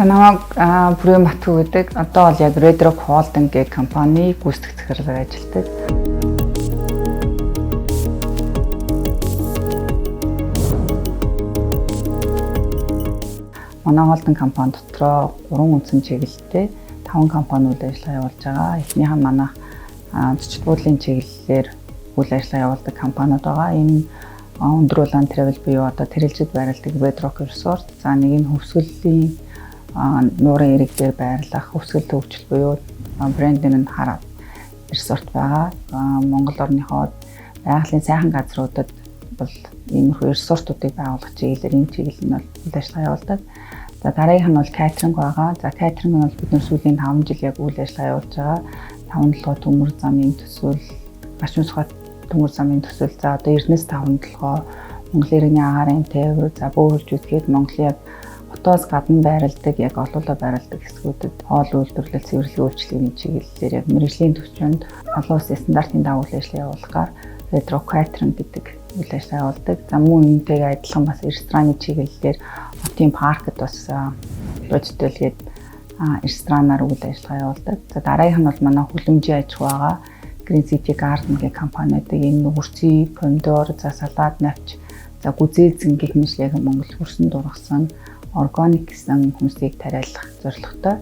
За намайг Бүрэн Батгүй гэдэг. Одоо бол яг Red Rock Holding гэх компани гүйцэтгэх захирлаар ажилладаг. Манай холдинг компани дотроо 3 үндсэн чиглэлтэй 5 компани үйл ажиллагаа явуулж байгаа. Эхнийх нь манай зочид буудлын чиглэлээр үйл ажиллагаа явуулдаг компаниуд байгаа. Энэ өндөр улаан travel буюу одоо тэрэлжид байрладаг Red Rock Resort. За нэг нь хөвсгөлийн нуурын ирэг дээр байрлах хөвсгөл төвчл буюу брендийн хараа resort байгаа. Монгол орныхоо байгалийн сайхан газруудад бол иймэрхүү resort-уудыг байгуулах чиглэлээр энэ чиглэл нь бол үйл ажиллагаа явуулдаг. За дараагийнх нь бол катеринг байгаа. За катеринг нь бол бид нар сүүлийн 5 жил яг үйл ажиллагаа явуулж байгаа. 5 толгой төмөр замын төсвөл, гашуун сухад төмөр замын төсвөл, за одоо Эрдэнэс 5 толгой, Монгол иргэний агаарын тээвэр, за бөөрж үтгээд Монголын хотоос гадна байрладаг, яг олоолаа байрладаг хэсгүүдэд хоол үйлдвэрлэл, цэвэрлэгийн үйлчлэгийн чиглэлээр яг мэргэжлийн төвчөнд олон улсын стандартын дагуу үйл ажиллагаа явуулахаар Red Rock Catering гэдэг үйл ажиллагаа явуулдаг. За мөн энэтэйг адилхан бас рестораны чиглэлээр хотын паркт бас бодитол гээд ресторанаар үйл ажиллагаа явуулдаг. За дараагийнх нь бол манай хүлэмжийн аж ахуй байгаа. Green City Garden гэх компаниудаг энэ үрцгий, помидор, за салаад навч, за гүзээзэн гэх мэтлэг Монгол хөрсөн дургасан органик гэсэн хүнсийг тариалах зорилготой.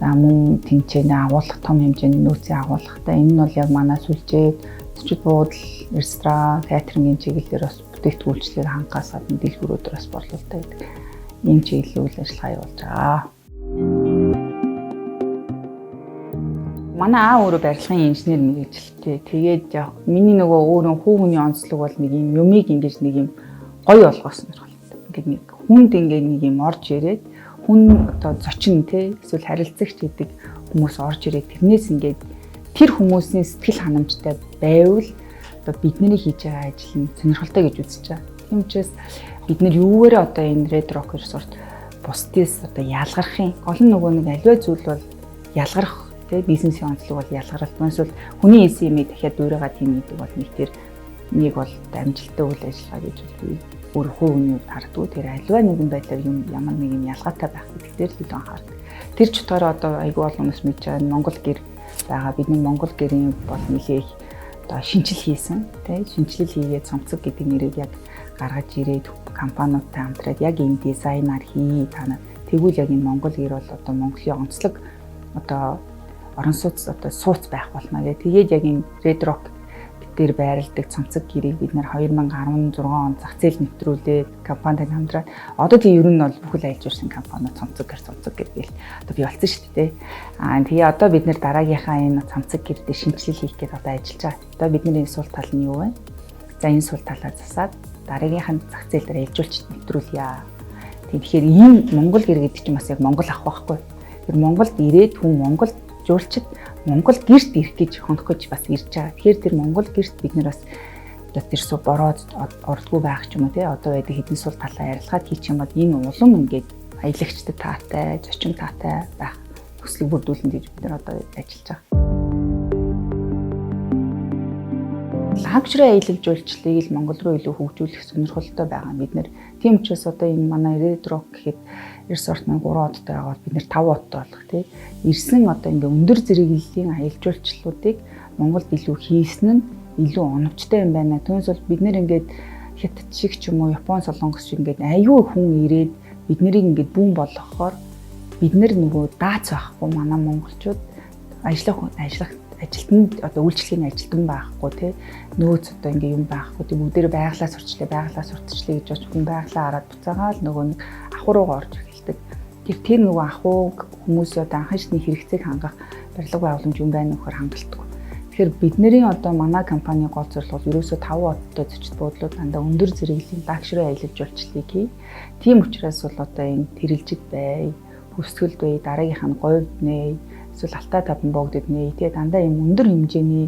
За мөн тэнцэнэ агуулгах, том хэмжээний нөөцийн агуулгатай. Энэ нь бол яг манай сүлжээ, зочид буудал, ресторан, катерингийн чиглэлээр бас бүтээгдэхүүнчлэгийг хангахаас гадна дэлгүүрүүдээр бас борлуулдаг гэдэг ийм чиглэлийн үйл ажиллагаа явуулж байгаа. Манай өөрөө барилгын инженер мэргэжилтэй. Тэгээд яг миний нөгөө өөрөө хүүхний онцлог бол нэг юм юмыг ингэж нэг юм гоё болгосон юм байна. Ингээд нэг хүнд ингээд нэг юм орж ирээд хүн одоо зочин те эсвэл харилцагч гэдэг хүмүүс орж ирээд тэрнээс ингээд тэр хүмүүсийн сэтгэл ханамжтай байвал одоо бидний хийж байгаа ажил нь сонирхолтой гэж үзэж байгаа. Тийм учраас бид нар юугаараа одоо энэ Red Rock Resort бусдаас одоо ялгархын гол нь нөгөө нэг аливаа зүйл бол ялгарх те бизнесийн онцлог бол ялгаралт. Эсвэл хүний эсийн юмыг дахиад дуурайгаа тийм гэдэг бол нэг бол амжилттай үйл ажиллагаа гэж би өөр хувийн үед харддаг. Тэр аливаа нэгэн байдлаар юм ямар нэг юм ялгаатай байх гэдэг дээр л анхаардаг. Тэр ч утгаараа одоо айгүй олон хүмүүс мэдж байгаа Монгол гэр байгаа. Бидний Монгол гэрийн бол нэлээх одоо шинжил хийсэн. Тэ шинжилэл хийгээд цомцог гэдэг нэрийг яг гаргаж ирээд компаниудтай хамтраад яг энэ дизайнаар хий танаа. Тэгвэл яг энэ Монгол гэр бол одоо Монголын онцлог одоо орон сууц одоо сууц байх болно гэх. Тэгээд яг энэ Red Rock дээр байрладаг цомцог гэрийг бид нэр 2016 он зах зээл нэвтрүүлээд компанитай хамтраад одоо тийм ер нь бол бүхэл айлж ирсэн компаниуд цомцог гэргээл одоо бий болсон шүү дээ. Тэгээ одоо бид нэр дараагийнхаа энэ цомцог гэрдээ шинжилэл хийх гээд одоо ажиллаж байгаа. Одоо бидний сул тал нь юу вэ? За энэ сул талаа засаад дараагийнх нь зах зээл дээр ээлжүүлж нэвтрүүлье. Тэгэхээр ийм Монгол гэр гэдэг чинь бас яг Монгол ах байхгүй. Тэр Монголд ирээд хүн Монголд жуулчид Монгол гэрт ирэх гэж хонох гэж бас ирж байгаа. Тэгэхээр тэр Монгол гэрт бид нар бас тэр суу бороод ордгоо байх ч юм уу тий одоо байдаг хэдэн сул талаа ярилцахад хийх юм бол энэ улам ингээд аялагчтай таатай, зочин таатай байх хүслийг бүрдүүлнэ гэж бид нар одоо ажиллаж байгаа. Лагшрын аялал жуулчлалыг л Монгол руу илүү хөгжүүлэх сонирхолтой байгаа. Бид нэр тийм учраас одоо энэ манай Red Rock гэхэд resort маань 3 одтой байгаа бол бид нэр 5 одтой болох тий. Ирсэн одоо ингээ өндөр зэрэглэлийн аялал жуулчлалуудыг Монголд илүү хийсэн нь илүү оновчтой юм байна. Түүнээс бол бид нэр ингээд Хятад шиг ч юм уу Япон, Солонгос шиг ингээд аюу хүн ирээд бид нарыг ингээд бүүн болгохоор бид нар нөгөө даац байхгүй манай монголчууд ажилтнанд одоо үйлчлэгийн ажилтан байхгүй тий нөөц одоо ингээ юм байхгүй тий бүгдээр байглаа сурталчлаа гэж бодож хүн байглаа хараад буцаагаал нөгөө нэг ахуй руугаа орж эхэлдэг. Тэр нөгөө ахуй хүмүүсийн одоо анхаачны хэрэгцээг хангах барилга байгууламж юм байна нөхөр хангалтгүй. Тэгэхээр бидний одоо манай компани гол зорилго бол ерөөсөө 5 одтой зочид буудлууд дандаа өндөр зэрэглэлийн лагшрын аялал жуулчлалыг хий. Тийм учраас бол одоо энэ тэрэлжид бай, бүсгэлд бай, дараагийнх нь говьд нэ эсвэл алтай таван богдод нэ тэгээ дандаа юм өндөр хэмжээний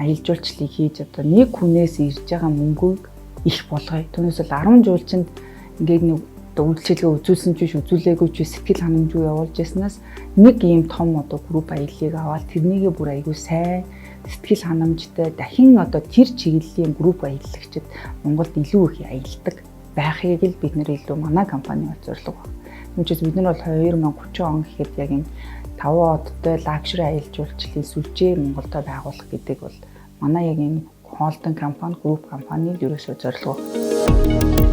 аялал жуулчлалыг хийж одоо нэг хүнээс ирж байгаа мөнгөийг их болгоё. Түүнээс бол 10 жуулчинд ингээд нэг үйлчлэгээ үзүүлсэн ч биш үзүүлээгүй ч сэтгэл ханамжгүй явуулж яснаас нэг ийм том одоо групп аяллыг аваад тэрнийгээ бүр айгүй сайн сэтгэл ханамжтай дахин одоо тэр чиглэлийн групп аяллагчид Монголд илүү их аялдаг байхыг л бид нэр илүү манай компани зорилго байна. Үүнээс бид нар бол 2030 он гэхэд яг юм 5 одтой лакшери аялал жуулчлалын сүлжээ Монголдо байгуулах гэдэг бол манай яг энэ холдинг компани, групп компанийн ерөөсөө зорилго.